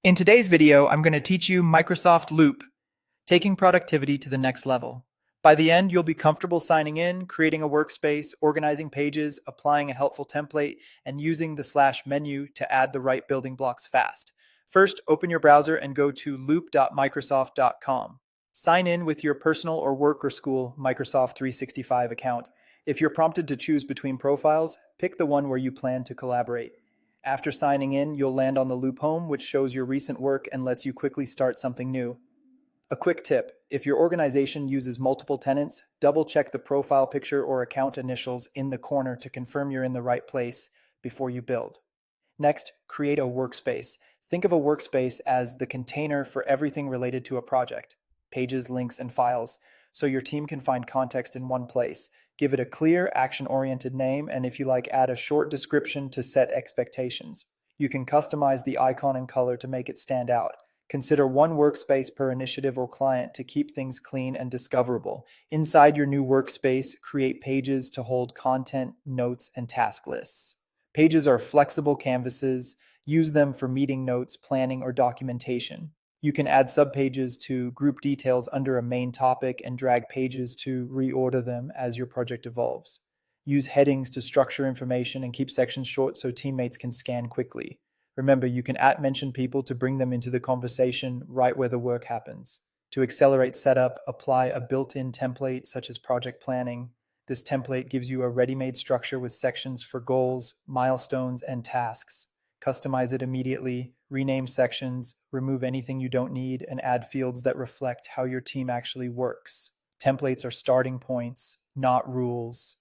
In today's video, I'm going to teach you Microsoft Loop, taking productivity to the next level. By the end, you'll be comfortable signing in, creating a workspace, organizing pages, applying a helpful template, and using the slash menu to add the right building blocks fast. First, open your browser and go to loop.microsoft.com. Sign in with your personal or work or school Microsoft 365 account. If you're prompted to choose between profiles, pick the one where you plan to collaborate. After signing in, you'll land on the Loop home, which shows your recent work and lets you quickly start something new. A quick tip: if your organization uses multiple tenants, double check the profile picture or account initials in the corner to confirm you're in the right place before you build. Next, create a workspace. Think of a workspace as the container for everything related to a project: pages, links, and files, so your team can find context in one place. Give it a clear, action-oriented name, and if you like, add a short description to set expectations. You can customize the icon and color to make it stand out. Consider one workspace per initiative or client to keep things clean and discoverable. Inside your new workspace, create pages to hold content, notes, and task lists. Pages are flexible canvases. Use them for meeting notes, planning, or documentation. You can add subpages to group details under a main topic and drag pages to reorder them as your project evolves. Use headings to structure information and keep sections short so teammates can scan quickly. Remember, you can @mention people to bring them into the conversation right where the work happens. To accelerate setup, apply a built-in template such as project planning. This template gives you a ready-made structure with sections for goals, milestones, and tasks. Customize it immediately, rename sections, remove anything you don't need, and add fields that reflect how your team actually works. Templates are starting points, not rules.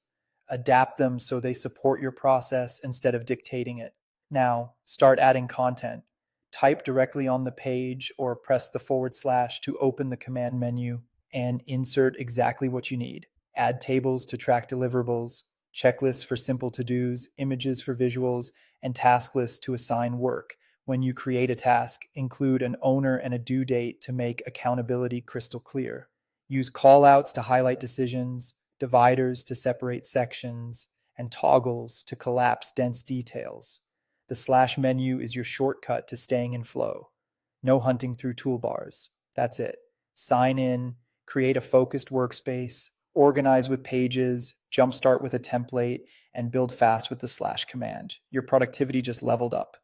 Adapt them so they support your process instead of dictating it. Now, start adding content. Type directly on the page or press the / to open the command menu and insert exactly what you need. Add tables to track deliverables, checklists for simple to-dos, images for visuals, and task lists to assign work. When you create a task, include an owner and a due date to make accountability crystal clear. Use callouts to highlight decisions, dividers to separate sections, and toggles to collapse dense details. The slash menu is your shortcut to staying in flow. No hunting through toolbars. That's it. Sign in, create a focused workspace, organize with pages, jumpstart with a template, and build fast with the / command. Your productivity just leveled up.